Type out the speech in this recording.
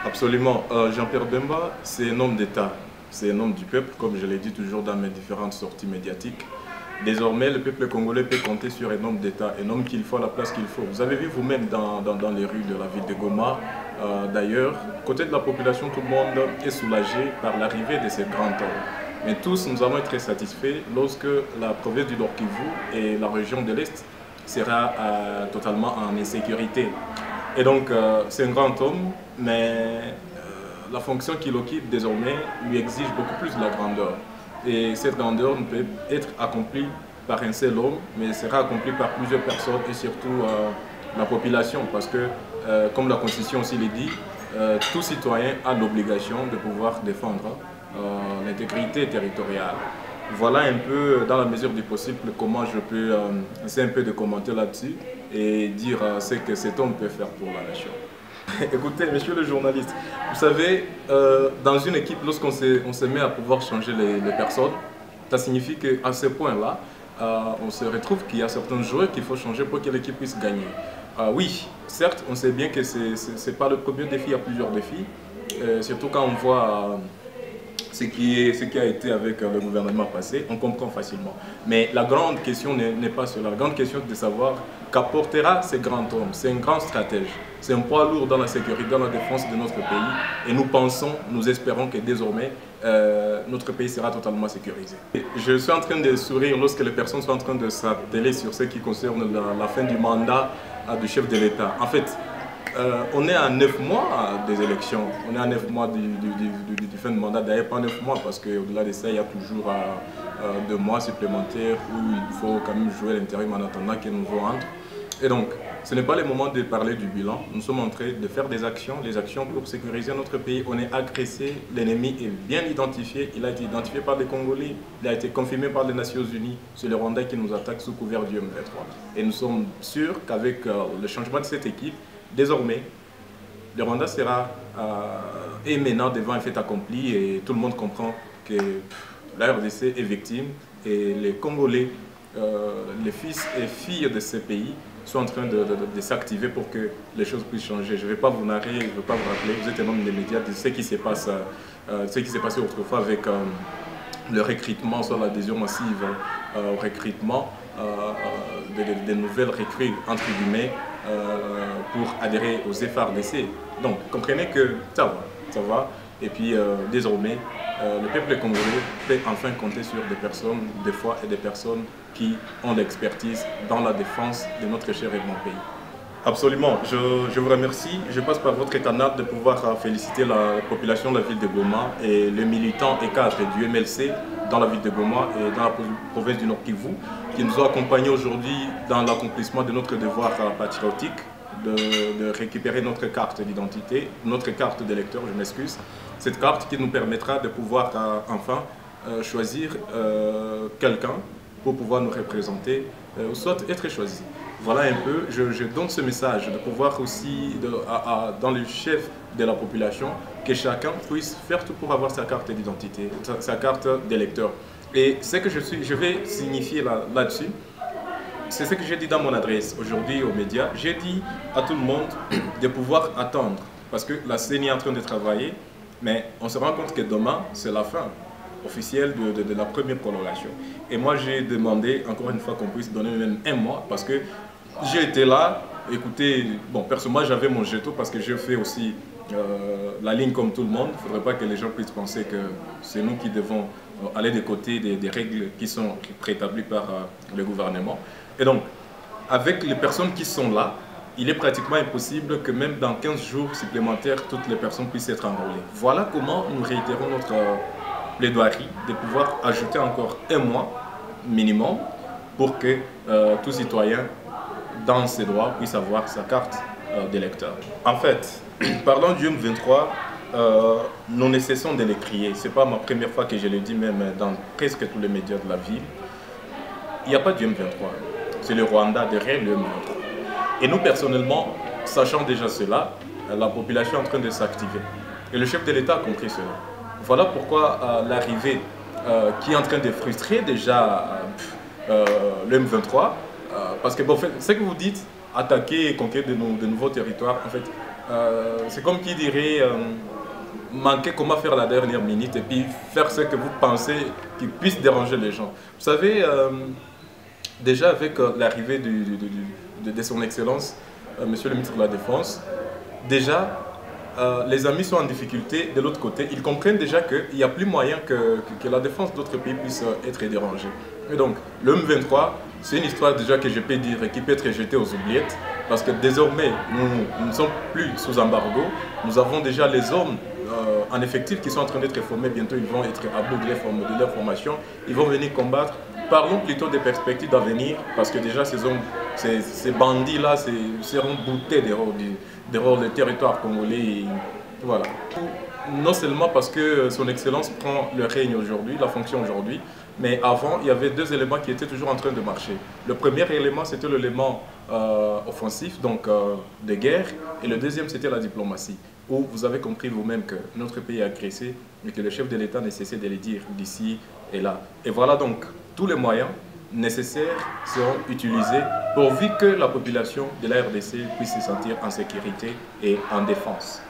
Absolument. Jean-Pierre Bemba, c'est un homme d'État, c'est un homme du peuple, comme je l'ai dit toujours dans mes différentes sorties médiatiques. Désormais, le peuple congolais peut compter sur un homme d'État, un homme qu'il faut à la place qu'il faut. Vous avez vu vous-même dans les rues de la ville de Goma, d'ailleurs, côté de la population, tout le monde est soulagé par l'arrivée de ces grands hommes. Mais tous, nous allons être très satisfaits lorsque la province du Nord Kivu et la région de l'Est sera totalement en insécurité. Et donc, c'est un grand homme, mais la fonction qu'il occupe désormais lui exige beaucoup plus de la grandeur. Et cette grandeur ne peut être accomplie par un seul homme, mais sera accomplie par plusieurs personnes et surtout la population. Parce que, comme la Constitution aussi le dit, tout citoyen a l'obligation de pouvoir défendre l'intégrité territoriale. Voilà un peu, dans la mesure du possible, comment je peux essayer un peu de commenter là-dessus et dire ce que cet homme peut faire pour la nation. Écoutez, monsieur le journaliste, vous savez, dans une équipe, lorsqu'on se met à pouvoir changer les personnes, ça signifie qu'à ce point-là, on se retrouve qu'il y a certains joueurs qu'il faut changer pour que l'équipe puisse gagner. Oui, certes, on sait bien que ce n'est pas le premier défi, il y a plusieurs défis, surtout quand on voit ce qui a été avec le gouvernement passé, on comprend facilement. Mais la grande question n'est pas cela. La grande question est de savoir qu'apportera ce grand homme. C'est un grand stratège. C'est un poids lourd dans la sécurité, dans la défense de notre pays. Et nous pensons, nous espérons que désormais, notre pays sera totalement sécurisé. Je suis en train de sourire lorsque les personnes sont en train de s'atteler sur ce qui concerne la fin du mandat du chef de l'État. En fait, on est à 9 mois des élections, on est à 9 mois du fin de mandat, d'ailleurs pas 9 mois parce qu'au-delà de ça, il y a toujours 2 mois supplémentaires où il faut quand même jouer l'intérim en attendant qu'il y ait un nouveau entre. Et donc, ce n'est pas le moment de parler du bilan, nous sommes en train de faire des actions pour sécuriser notre pays. On est agressé, l'ennemi est bien identifié, il a été identifié par les Congolais, il a été confirmé par les Nations Unies, c'est le Rwanda qui nous attaque sous couvert du M23. Et nous sommes sûrs qu'avec le changement de cette équipe, désormais, le Rwanda sera maintenant devant un fait accompli et tout le monde comprend que la RDC est victime et les Congolais, les fils et filles de ces pays sont en train de s'activer pour que les choses puissent changer. Je ne vais pas vous narrer, je ne vais pas vous rappeler, vous êtes un homme des médias, de ce qui s'est passé autrefois avec le recrutement, soit l'adhésion massive au recrutement de nouvelles recrues, entre guillemets, pour adhérer aux FARDC. Donc, comprenez que ça va. Et puis, désormais, le peuple congolais peut enfin compter sur des personnes, des fois, et des personnes qui ont l'expertise dans la défense de notre cher et bon pays. Absolument, je vous remercie. Je passe par votre étonnade de pouvoir féliciter la population de la ville de Goma et les militants et cadres du MLC dans la ville de Goma et dans la province du Nord Kivu qui nous ont accompagnés aujourd'hui dans l'accomplissement de notre devoir patriotique de récupérer notre carte d'identité, notre carte d'électeur, je m'excuse. Cette carte qui nous permettra de pouvoir enfin choisir quelqu'un pour pouvoir nous représenter, ou soit être choisi. Voilà un peu, je donne ce message de pouvoir aussi, dans le chef de la population, que chacun puisse faire tout pour avoir sa carte d'identité, sa carte d'électeur. Et ce que je vais signifier là-dessus, c'est ce que j'ai dit dans mon adresse aujourd'hui aux médias. J'ai dit à tout le monde de pouvoir attendre, parce que la CENI est en train de travailler, mais on se rend compte que demain, c'est la fin officielle de la première coloration. Et moi, j'ai demandé, encore une fois, qu'on puisse donner même un mois, parce que j'ai été là, écoutez, bon, personnellement, j'avais mon jeton, parce que je fais aussi la ligne comme tout le monde. Il ne faudrait pas que les gens puissent penser que c'est nous qui devons aller des côtés des règles qui sont préétablies par le gouvernement. Et donc, avec les personnes qui sont là, il est pratiquement impossible que même dans 15 jours supplémentaires, toutes les personnes puissent être enrôlées. Voilà comment nous réitérons notre plaidoirie de pouvoir ajouter encore un mois minimum pour que tout citoyen dans ses droits puisse avoir sa carte d'électeur. En fait, parlant du M23, nous ne cessons de le crier. Ce n'est pas ma première fois que je le dis, même dans presque tous les médias de la ville. Il n'y a pas du M23. C'est le Rwanda derrière le M23. Et nous, personnellement, sachant déjà cela, la population est en train de s'activer. Et le chef de l'État a compris cela. Voilà pourquoi l'arrivée qui est en train de frustrer déjà le M23, parce que bon, ce que vous dites, attaquer et conquérir de nouveaux territoires, en fait, c'est comme qui dirait manquer comment faire la dernière minute et puis faire ce que vous pensez qui puisse déranger les gens. Vous savez, déjà avec l'arrivée de son Excellence, Monsieur le ministre de la Défense, déjà les amis sont en difficulté de l'autre côté. Ils comprennent déjà qu'il n'y a plus moyen que la défense d'autres pays puisse être dérangée. Et donc, le M23, c'est une histoire déjà que je peux dire qui peut être jetée aux oubliettes parce que désormais, nous ne sommes plus sous embargo. Nous avons déjà les hommes en effectif qui sont en train d'être formés. Bientôt, ils vont être à bout de leur formation. Ils vont venir combattre. Parlons plutôt des perspectives d'avenir parce que déjà, ces bandits-là seront boutés dehors du territoire congolais. Et voilà. Non seulement parce que son Excellence prend le règne aujourd'hui, la fonction aujourd'hui, mais avant, il y avait deux éléments qui étaient toujours en train de marcher. Le premier élément, c'était l'élément offensif, donc de guerre, et le deuxième, c'était la diplomatie, où vous avez compris vous-même que notre pays est agressé, mais que le chef de l'État ne cessait de le dire d'ici et là. Et voilà donc, tous les moyens nécessaires seront utilisés pourvu que la population de la RDC puisse se sentir en sécurité et en défense.